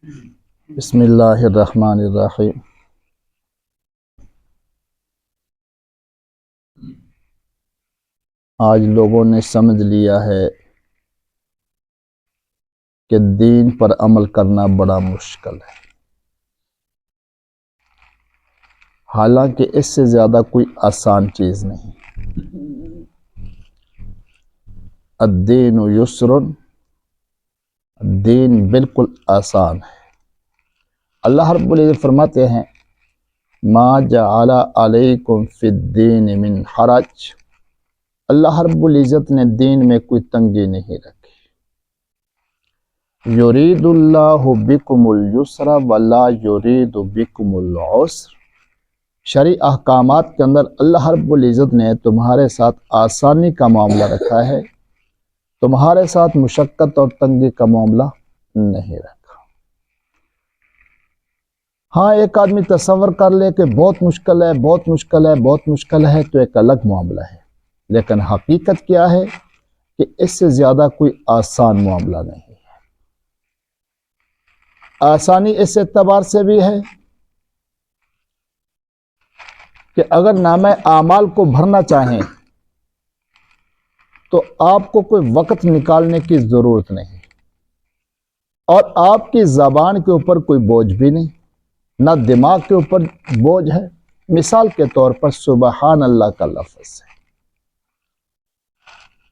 بسم اللہ الرحمن الرحیم۔ آج لوگوں نے سمجھ لیا ہے کہ دین پر عمل کرنا بڑا مشکل ہے، حالانکہ اس سے زیادہ کوئی آسان چیز نہیں۔ الدین یسر، دین بالکل آسان ہے۔ اللہ رب العزت فرماتے ہیں ما جعل علیکم فی الدین من حرج، اللہ رب العزت نے دین میں کوئی تنگی نہیں رکھی۔ یرید اللہ بکم اليسر ولا یرید بکم العسر، شرعی احکامات کے اندر اللہ رب العزت نے تمہارے ساتھ آسانی کا معاملہ رکھا ہے، تمہارے ساتھ مشقت اور تنگی کا معاملہ نہیں رکھا۔ ہاں، ایک آدمی تصور کر لے کہ بہت مشکل ہے، بہت مشکل ہے، بہت مشکل ہے، تو ایک الگ معاملہ ہے، لیکن حقیقت کیا ہے کہ اس سے زیادہ کوئی آسان معاملہ نہیں ہے۔ آسانی اس اعتبار سے بھی ہے کہ اگر نامہ اعمال کو بھرنا چاہیں تو آپ کو کوئی وقت نکالنے کی ضرورت نہیں، اور آپ کی زبان کے اوپر کوئی بوجھ بھی نہیں، نہ دماغ کے اوپر بوجھ ہے۔ مثال کے طور پر سبحان اللہ کا لفظ ہے،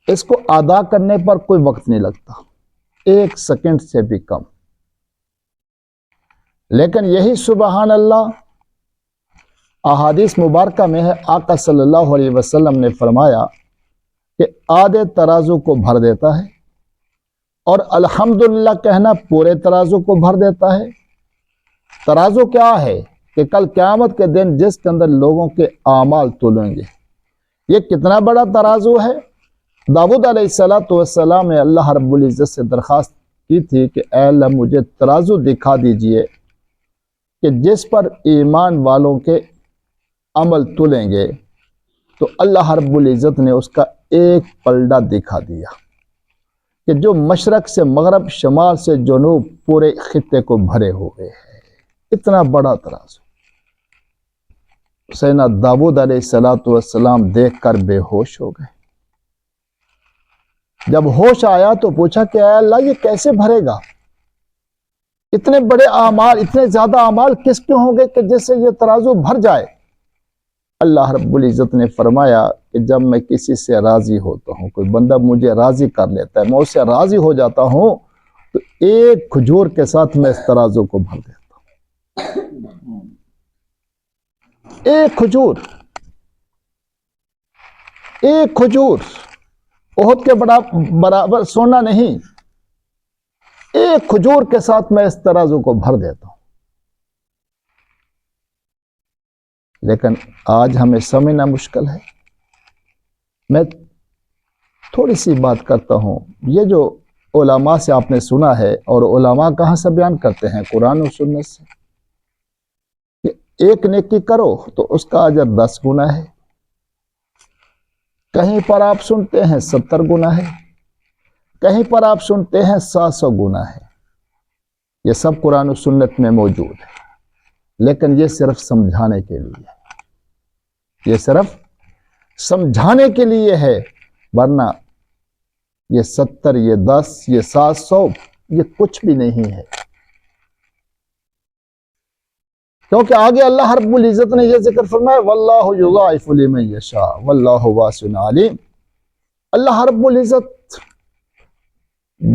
اس کو ادا کرنے پر کوئی وقت نہیں لگتا، 1 سیکنڈ سے بھی کم، لیکن یہی سبحان اللہ احادیث مبارکہ میں ہے۔ آقا صلی اللہ علیہ وسلم نے فرمایا کہ آدھے ترازو کو بھر دیتا ہے، اور الحمدللہ کہنا پورے ترازو کو بھر دیتا ہے۔ ترازو کیا ہے کہ کل قیامت کے دن جس کے اندر لوگوں کے اعمال تولیں گے، یہ کتنا بڑا ترازو ہے۔ داؤد علیہ السلام نے اللہ رب العزت سے درخواست کی تھی کہ اے اللہ مجھے ترازو دکھا دیجئے کہ جس پر ایمان والوں کے عمل تولیں گے، تو اللہ رب العزت نے اس کا ایک پلڑا دکھا دیا کہ جو مشرق سے مغرب، شمال سے جنوب پورے خطے کو بھرے ہوئے ہیں۔ اتنا بڑا ترازو سیدنا داؤد علیہ السلام دیکھ کر بے ہوش ہو گئے۔ جب ہوش آیا تو پوچھا کہ اے اللہ یہ کیسے بھرے گا؟ اتنے بڑے اعمال، اتنے زیادہ اعمال کس کے ہوں گے کہ جس سے یہ ترازو بھر جائے؟ اللہ رب العزت نے فرمایا کہ جب میں کسی سے راضی ہوتا ہوں، کوئی بندہ مجھے راضی کر لیتا ہے، میں اس سے راضی ہو جاتا ہوں، تو ایک کھجور کے ساتھ میں اس ترازو کو بھر دیتا ہوں۔ ایک کھجور، ایک کھجور احد کے برابر سونا نہیں، ایک کھجور کے ساتھ میں اس ترازو کو بھر دیتا ہوں۔ لیکن آج ہمیں سمجھنا مشکل ہے۔ میں تھوڑی سی بات کرتا ہوں، یہ جو علماء سے آپ نے سنا ہے، اور علماء کہاں سے بیان کرتے ہیں؟ قرآن و سنت سے، کہ ایک نیکی کرو تو اس کا اجر 10 گنا ہے، کہیں پر آپ سنتے ہیں 70 گنا ہے، کہیں پر آپ سنتے ہیں 700 گنا ہے۔ یہ سب قرآن و سنت میں موجود ہے، لیکن یہ صرف سمجھانے کے لیے ہے، یہ صرف سمجھانے کے لیے ہے، ورنہ یہ 70، یہ 10، یہ 700، یہ کچھ بھی نہیں ہے۔ کیونکہ آگے اللہ رب العزت نے یہ ذکر فرمایا واللہ یضاعف لمن یشاء واللہ واسع علیم۔ اللہ رب العزت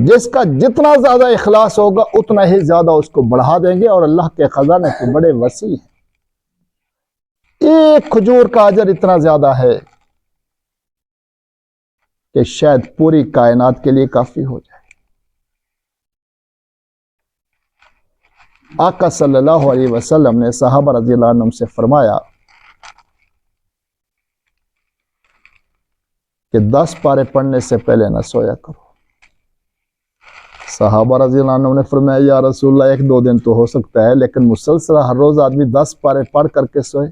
جس کا جتنا زیادہ اخلاص ہوگا اتنا ہی زیادہ اس کو بڑھا دیں گے، اور اللہ کے خزانے تو بڑے وسیع ہیں۔ ایک کھجور کا اجر اتنا زیادہ ہے کہ شاید پوری کائنات کے لیے کافی ہو جائے۔ آقا صلی اللہ علیہ وسلم نے صحابہ رضی اللہ عنہم سے فرمایا کہ 10 پارے پڑھنے سے پہلے نہ سویا کرو۔ صحابہ رضی اللہ عنہم نے فرمایا یا رسول اللہ 1-2 دن تو ہو سکتا ہے، لیکن مسلسل ہر روز آدمی 10 پارے پڑھ کر کے سوئے،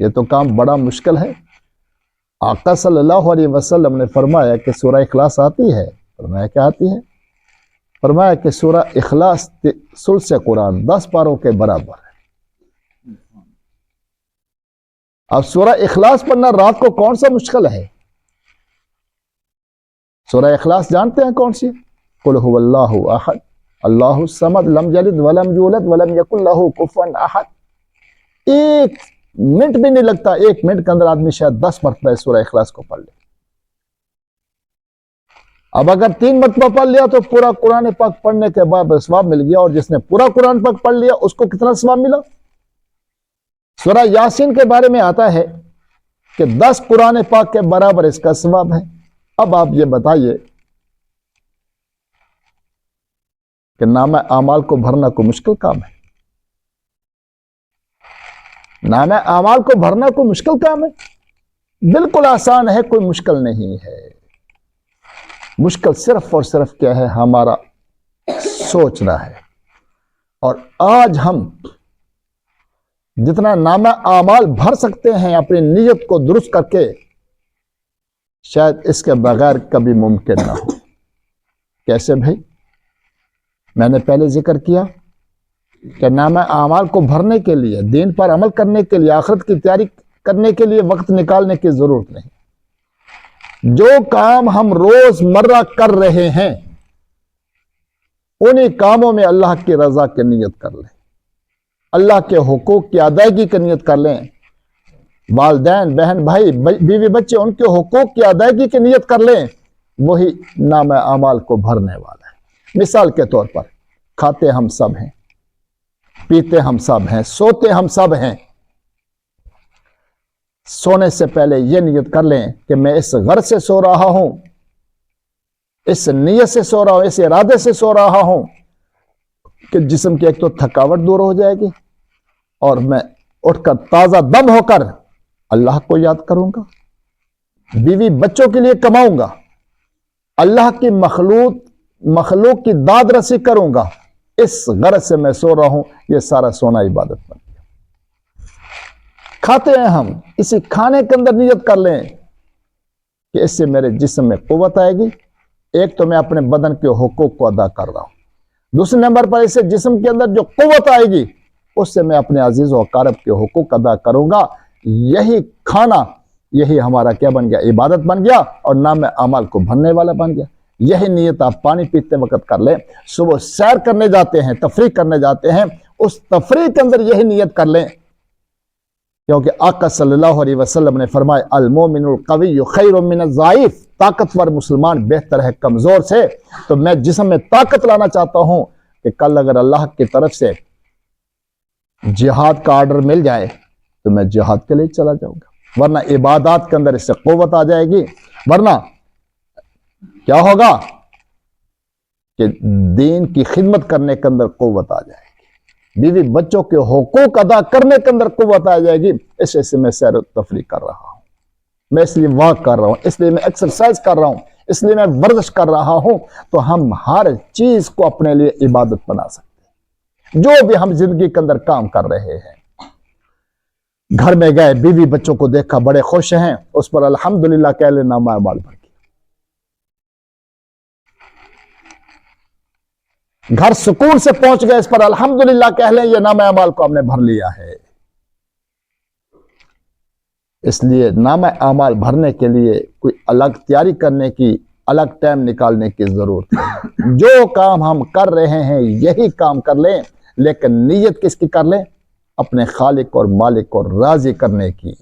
یہ تو کام بڑا مشکل ہے۔ آقا صلی اللہ علیہ وسلم نے فرمایا کہ سورہ اخلاص آتی ہے؟ فرمایا کیا آتی ہے؟ فرمایا کہ سورہ اخلاص ثلث قرآن 10 پاروں کے برابر ہے۔ اب سورہ اخلاص پڑھنا رات کو کون سا مشکل ہے؟ سورہ اخلاص جانتے ہیں کون سی؟ قل هو اللہ احد اللہ الصمد لم یلد ولم یولد ولم یکن لہ کفوا احد۔ 1 منٹ بھی نہیں لگتا، 1 منٹ کے اندر آدمی شاید 10 مرتبہ سورہ اخلاص کو پڑھ لے۔ اب اگر 3 مرتبہ پڑھ لیا تو پورا قرآن پاک پڑھنے کے بعد ثواب مل گیا، اور جس نے پورا قرآن پاک پڑھ لیا اس کو کتنا ثواب ملا؟ سورہ یاسین کے بارے میں آتا ہے کہ 10 قرآن پاک کے برابر اس کا ثواب ہے۔ اب آپ یہ بتائیے کہ نامہ اعمال کو بھرنا کوئی مشکل کام ہے؟ نامہ اعمال کو بھرنا کوئی مشکل کام ہے؟ بالکل آسان ہے، کوئی مشکل نہیں ہے۔ مشکل صرف اور صرف کیا ہے؟ ہمارا سوچنا ہے۔ اور آج ہم جتنا نامہ اعمال بھر سکتے ہیں اپنی نیت کو درست کر کے، شاید اس کے بغیر کبھی ممکن نہ ہو۔ کیسے بھائی؟ میں نے پہلے ذکر کیا کہ نامہ اعمال کو بھرنے کے لیے، دین پر عمل کرنے کے لیے، آخرت کی تیاری کرنے کے لیے وقت نکالنے کی ضرورت نہیں۔ جو کام ہم روز مرہ کر رہے ہیں انہی کاموں میں اللہ کی رضا کی نیت کر لیں، اللہ کے حقوق کی ادائیگی کی نیت کر لیں، والدین، بہن، بھائی، بیوی، بچے، ان کے حقوق کی ادائیگی کی نیت کر لیں، وہی نامہ اعمال کو بھرنے والا ہے۔ مثال کے طور پر کھاتے ہم سب ہیں، پیتے ہم سب ہیں، سوتے ہم سب ہیں۔ سونے سے پہلے یہ نیت کر لیں کہ میں اس غرض سے سو رہا ہوں، اس نیت سے سو رہا ہوں، اس ارادے سے سو رہا ہوں کہ جسم کی ایک تو تھکاوٹ دور ہو جائے گی، اور میں اٹھ کر تازہ دم ہو کر اللہ کو یاد کروں گا، بیوی بچوں کے لیے کماؤں گا، اللہ کی مخلوق کی داد رسی کروں گا۔ اس غرض سے میں سو رہا ہوں۔ یہ سارا سونا عبادت بن گیا۔ کھاتے ہیں ہم، اسی کھانے کے اندر نیت کر لیں کہ اس سے میرے جسم میں قوت آئے گی۔ ایک تو میں اپنے بدن کے حقوق کو ادا کر رہا ہوں، دوسرے نمبر پر اس سے جسم کے اندر جو قوت آئے گی اس سے میں اپنے عزیز و اقارب کے حقوق ادا کروں گا۔ یہی کھانا، یہی ہمارا کیا بن گیا؟ عبادت بن گیا، اور نام اعمال کو بھرنے والا بن گیا۔ یہی نیت آپ پانی پیتے وقت کر لیں، صبح سیر کرنے جاتے ہیں، تفریح کرنے جاتے ہیں، اس تفریح کے اندر یہی نیت کر لیں، کیونکہ آقا صلی اللہ علیہ وسلم نے فرمایا المومن القوی خیر من الضعیف، طاقتور مسلمان بہتر ہے کمزور سے۔ تو میں جسم میں طاقت لانا چاہتا ہوں کہ کل اگر اللہ کی طرف سے جہاد کا آرڈر مل جائے تو میں جہاد کے لیے چلا جاؤں گا، ورنہ عبادات کے اندر اس سے قوت آ جائے گی، ورنہ کیا ہوگا کہ دین کی خدمت کرنے کے اندر قوت آ جائے گی، بیوی بچوں کے حقوق ادا کرنے کے اندر قوت آ جائے گی۔ اس وجہ سے میں سیر و تفریح کر رہا ہوں، میں اس لیے واک کر رہا ہوں، اس لیے میں ایکسرسائز کر رہا ہوں، اس لیے میں ورزش کر رہا ہوں۔ تو ہم ہر چیز کو اپنے لیے عبادت بنا سکتے ہیں، جو بھی ہم زندگی کے اندر کام کر رہے ہیں۔ گھر میں گئے، بیوی بچوں کو دیکھا، بڑے خوش ہیں، اس پر الحمدللہ کہہ لیں، نامہ اعمال بھر گیا۔ گھر سکون سے پہنچ گئے، اس پر الحمدللہ کہہ لیں، یہ نامہ اعمال کو ہم نے بھر لیا ہے۔ اس لیے نامہ اعمال بھرنے کے لیے کوئی الگ تیاری کرنے کی، الگ ٹائم نکالنے کی ضرورت ہے۔ جو کام ہم کر رہے ہیں یہی کام کر لیں، لیکن نیت کس کی کر لیں؟ اپنے خالق اور مالک کو راضی کرنے کی۔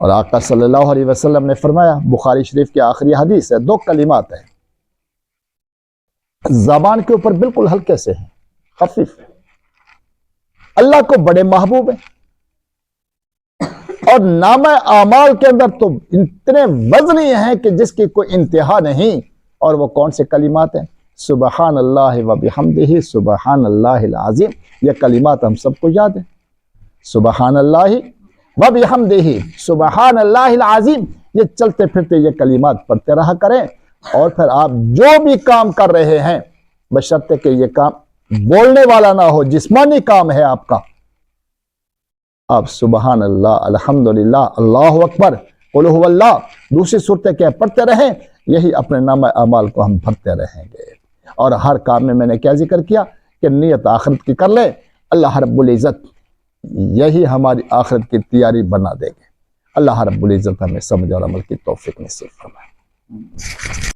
اور آقا صلی اللہ علیہ وسلم نے فرمایا، بخاری شریف کی آخری حدیث ہے، 2 کلمات ہیں، زبان کے اوپر بالکل ہلکے سے ہیں، خفیف ہیں، اللہ کو بڑے محبوب ہیں، اور نامہ اعمال کے اندر تو اتنے وزنی ہیں کہ جس کی کوئی انتہا نہیں۔ اور وہ کون سے کلمات ہیں؟ سبحان اللہ و بحمدہ سبحان اللہ العظیم۔ یہ کلمات ہم سب کو یاد ہیں، سبحان اللہ و بحمدہ سبحان اللہ العظیم۔ یہ چلتے پھرتے یہ کلمات پڑھتے رہا کریں، اور پھر آپ جو بھی کام کر رہے ہیں، بشرطے کہ یہ کام بولنے والا نہ ہو، جسمانی کام ہے آپ کا، آپ سبحان اللہ، الحمدللہ، اللہ اکبر، قل هو اللہ، دوسری صورتیں کیا پڑھتے رہیں۔ یہی اپنے نامہ اعمال کو ہم بھرتے رہیں گے، اور ہر کام میں نے کیا ذکر کیا کہ نیت آخرت کی کر لے، اللہ رب العزت یہی ہماری آخرت کی تیاری بنا دے گے۔ اللہ رب العزت ہمیں سمجھ اور عمل کی توفیق نصیب فرمائے۔